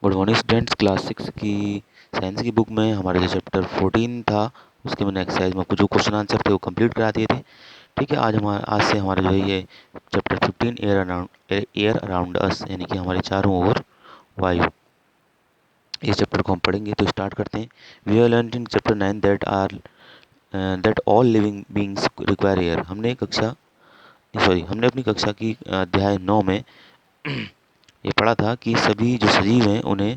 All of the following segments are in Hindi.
Good morning students. क्लास 6 की साइंस की बुक में हमारा जो चैप्टर 14 था उसके मैंने एक्सरसाइज में कुछ जो क्वेश्चन आंसर थे वो कंप्लीट करा दिए थे। ठीक है, आज से हमारा जो है ये चैप्टर 15 एयर अराउंड अस यानी कि हमारे चारों ओर वायु, इस चैप्टर को हम पढ़ेंगे। तो स्टार्ट करते हैं। We are learn in chapter 9 that all living beings require air. हमने अपनी कक्षा की अध्याय 9 में ये पढ़ा था कि सभी जो सजीव हैं उन्हें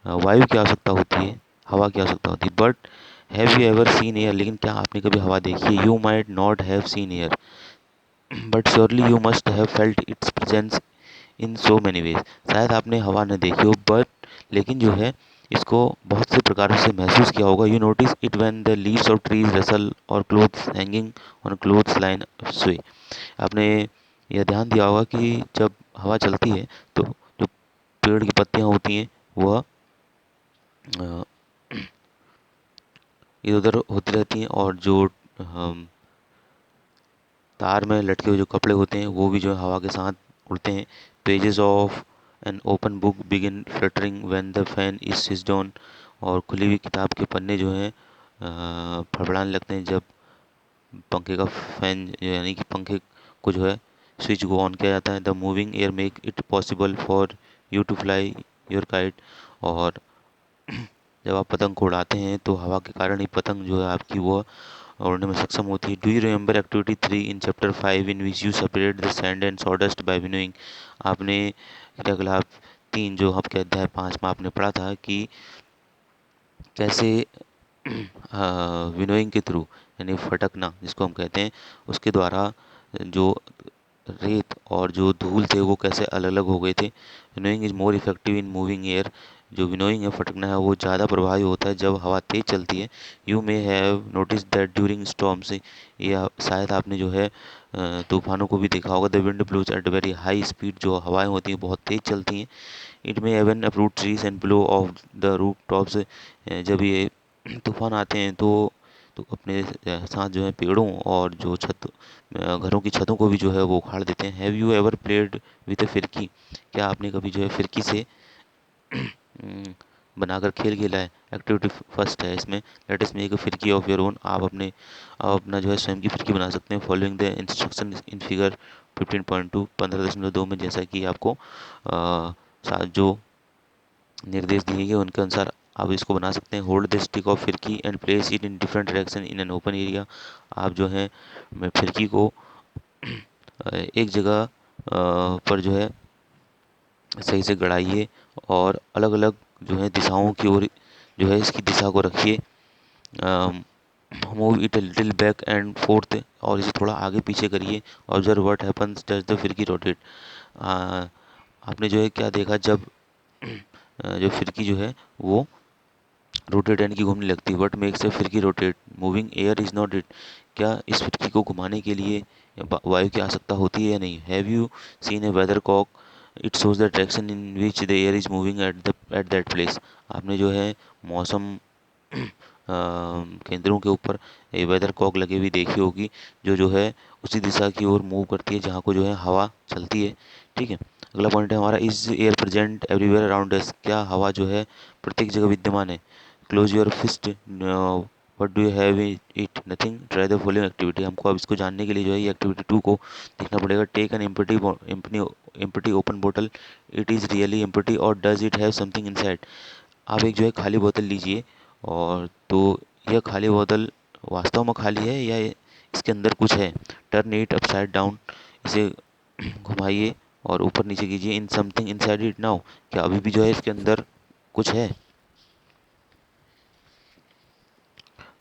वायु की आवश्यकता होती है, हवा की आवश्यकता होती है। But have you ever seen air, लेकिन क्या आपने कभी हवा देखी है? You might not have seen air but surely you must have felt it's presence in so many ways. शायद आपने हवा न देखी हो, बट लेकिन जो है इसको बहुत से प्रकारों से महसूस किया होगा। You notice it when the leaves of trees rustle और clothes hanging on clothes line sway. आपने यह ध्यान दिया होगा कि जब हवा चलती है तो जो पेड़ की पत्तियां होती हैं वह इधर उधर होती रहती हैं, और जो तार में लटके हुए जो कपड़े होते हैं वो भी जो है हवा के साथ उड़ते हैं। Pages of an open book begin fluttering when the fan is switched on. और खुली हुई किताब के पन्ने जो हैं फड़फड़ाने लगते हैं जब पंखे का फैन यानी कि पंखे को जो है स्विच को ऑन किया जाता है। The moving air make it possible for you to fly your kite. और जब आप पतंग को उड़ाते हैं तो हवा के कारण ही पतंग जो है आपकी वो उड़ने में सक्षम होती है। Do you remember activity 3 in chapter 5 in which you separate the sand and sawdust by winnowing. आपने क्रियाकलाप 3 जो आपके अध्याय 5 में आपने पढ़ा था कि कैसे विनोइंग के थ्रू यानी फटकना जिसको हम कहते हैं उसके द्वारा जो रेत और जो धूल थे वो कैसे अलग अलग हो गए थे। Winnowing is more effective in moving air. जो विनोइंग है, फटकना है, वो ज़्यादा प्रभावी होता है जब हवा तेज चलती है। You may have notice that during storms, या शायद आपने जो है तूफानों को भी देखा होगा। The wind blows at very high speed, जो हवाएं होती हैं बहुत तेज चलती हैं। It may even uproot trees and blow off the roof tops. जब ये तूफान आते हैं तो अपने साथ जो है पेड़ों और जो घरों की छतों को भी जो है वो उखाड़ देते हैं। Have you ever played with a फिरकी। क्या आपने कभी जो है फिरकी से बनाकर खेल खेला है? एक्टिविटी फर्स्ट है इसमें। लेट अस मेक अ फिरकी ऑफ योर ओन। आप अपना जो है स्वयं की फिरकी बना सकते हैं। Following the instruction in figure 15.2 15.2 में जैसा कि आपको साथ जो निर्देश दिए गए उनके अनुसार आप इसको बना सकते हैं। होल्ड द स्टिक ऑफ फिरकी and place it in different direction in an open area. आप जो है फिरकी को एक जगह पर जो है सही से गड़ाइए और अलग अलग जो है दिशाओं की ओर जो है इसकी दिशा को रखिए। Move it little back and fourth, और इसे थोड़ा आगे पीछे करिए। Observe what happens does the फिरकी रोटेट। आपने जो है क्या देखा जब जो फिरकी जो है वो रोटेट यानी कि घूमने लगती है। वट मेक्स अ फिरकी rotate? Moving air is not it. क्या इस फिरकी को घुमाने के लिए वायु की आवश्यकता होती है या नहीं? Have you seen a weather cock? It shows the direction in which the air is moving at that place. आपने जो है मौसम केंद्रों के ऊपर ये वेदर कॉक लगी हुई देखी होगी जो है उसी दिशा की ओर मूव करती है जहाँ को जो है हवा चलती है। ठीक है, अगला पॉइंट है हमारा, is air present everywhere around us? क्या हवा जो है प्रत्येक जगह विद्यमान है? Close your fist, what do you have it? Nothing, try the following activity. हमको अब इसको जानने के लिए जो है ये एक्टिविटी 2 को देखना पड़ेगा। टेक एन एम्प्टी ओपन बोतल, इट इज़ रियली एम्प्टी और does it have something inside? आप एक जो है खाली बोतल लीजिए, और तो यह खाली बोतल वास्तव में खाली है या इसके अंदर कुछ है? टर्न इट अपसाइड डाउन, इसे घुमाइए और ऊपर नीचे कीजिए। In something inside it now, क्या अभी भी जो है इसके अंदर कुछ है?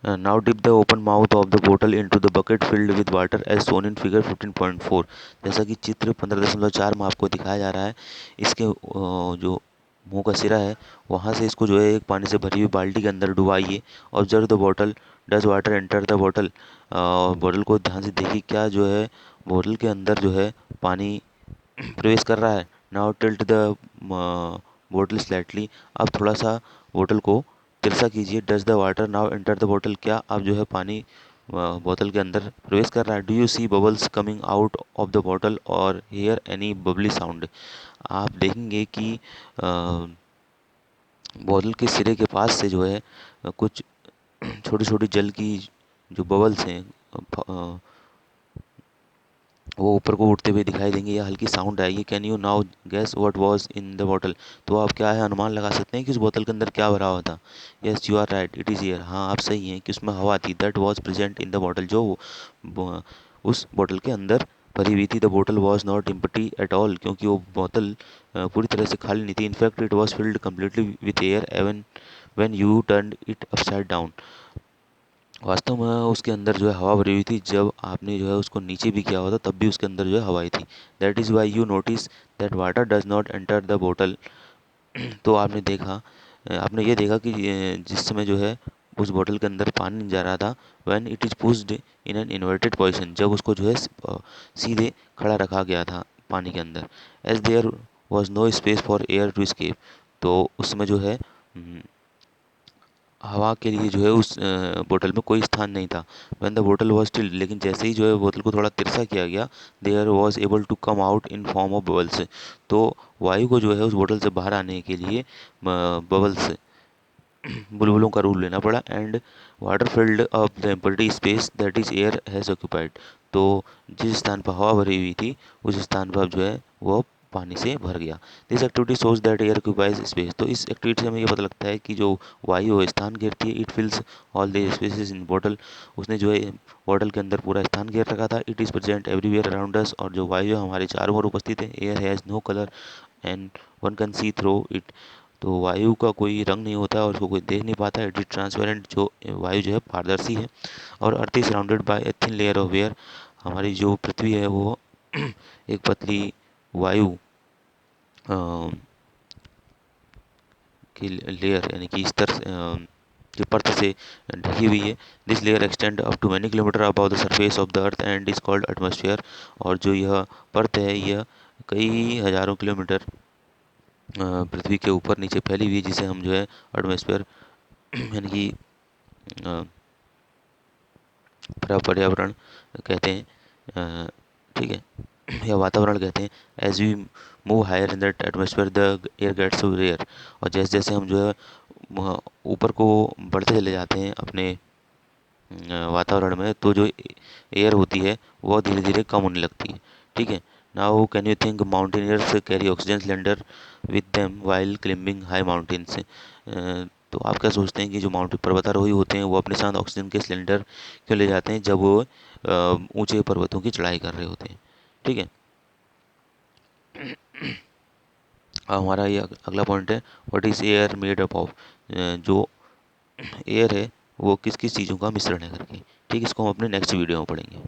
Now dip the open mouth of the बोतल into the bucket filled with water as soon in figure 15.4। जैसा कि चित्र 15.4 में आपको दिखाया जा रहा है, इसके जो मुंह का सिरा है वहाँ से इसको जो है एक पानी से भरी हुई बाल्टी के अंदर डुबाइए। Observe the bottle, does water enter the bottle? Bottle को ध्यान से देखिए, क्या जो है बॉटल के अंदर जो है पानी प्रवेश कर रहा है? नाउ टिल्ट द बोतल स्लाइटली, अब थोड़ा सा बोतल को तिरछा कीजिए। Does the water now enter the बोतल? क्या अब जो है पानी बोतल के अंदर प्रवेश कर रहा है? Do you see bubbles coming out of the बोतल और हेयर एनी बबली साउंड? आप देखेंगे कि बोतल के सिरे के पास से जो है कुछ छोटी छोटी जल की जो बबल्स हैं वो ऊपर को उठते हुए दिखाई देंगे या हल्की साउंड आएगी। Can you now guess what was in the bottle? तो आप क्या है अनुमान लगा सकते हैं कि उस बोतल के अंदर क्या भरा हुआ था? Yes you are right, it is air. हाँ आप सही हैं कि उसमें हवा थी। That was present in the bottle, जो उस बोतल के अंदर भरी हुई थी। द बोतल was not empty at all, क्योंकि वो बोतल पूरी तरह से खाली नहीं थी। In fact it was filled completely with air even when you turn it upside down. वास्तव में उसके अंदर जो है हवा भरी हुई थी। जब आपने जो है उसको नीचे भी किया हुआ था तब भी उसके अंदर जो है हवाई थी। That is why you notice that water does not enter the बोतल। तो आपने ये देखा कि जिस समय जो है उस बोतल के अंदर पानी नहीं जा रहा था, when it is pushed in an inverted position, जब उसको जो है सीधे खड़ा रखा गया था पानी के अंदर। As there was no space for air to escape, तो उस समय जो है हवा के लिए जो है उस बोतल में कोई स्थान नहीं था। व्हेन द बोतल वॉज स्टिल, लेकिन जैसे ही जो है बोतल को थोड़ा तिरछा किया गया, there was able to come out in form of bubbles, तो वायु को जो है उस बोतल से बाहर आने के लिए बबल्स बुलबुलों का रूप लेना पड़ा। And water filled up the empty space that is air has occupied, तो जिस स्थान पर हवा भरी हुई थी उस स्थान पर अब जो है वो पानी से भर गया। This activity shows that air occupies space, तो इस एक्टिविटी से हमें ये पता लगता है कि जो वायु है स्थान घेरती है। It fills all the spaces in bottle, उसने जो है बॉटल के अंदर पूरा स्थान घेर रखा था। It is present everywhere around us, और जो वायु है हमारे चारों ओर उपस्थित है। Air has no colour and one can see through it, तो वायु का कोई रंग नहीं होता और उसको कोई देख नहीं पाता। इट इज ट्रांसपेरेंट, जो वायु जो है पारदर्शी है। और earth is surrounded by a thin layer of air, हमारी जो पृथ्वी है वो एक पतली वायु की लेयर यानी कि स्तर की परत से ढकी हुई है। This layer extend up to many kilometre above the surface of the earth and is called atmosphere, और जो यह परत है यह कई हजारों किलोमीटर पृथ्वी के ऊपर नीचे फैली हुई है, जिसे हम जो है एटमॉस्फेयर यानी कि अ, पर्यावरण कहते हैं। ठीक है, या वातावरण कहते हैं। As we move higher in that atmosphere the air gets rare, और जैसे जैसे हम जो है ऊपर को बढ़ते चले जाते हैं अपने वातावरण में, तो जो एयर होती है वो धीरे धीरे कम होने लगती है। ठीक है, now can you think mountaineers carry oxygen cylinder with them while climbing high mountains. तो आप क्या सोचते हैं कि जो माउंटेन पर्वतारोही होते हैं वो अपने साथ ऑक्सीजन के सिलेंडर क्यों ले जाते हैं जब वो ऊंचे पर्वतों की चढ़ाई कर रहे होते हैं? ठीक है, अब हमारा ये अगला पॉइंट है, what is air made up of. जो एयर है वो किस किस चीज़ों का मिश्रण है करके। ठीक, इसको हम अपने नेक्स्ट वीडियो में पढ़ेंगे।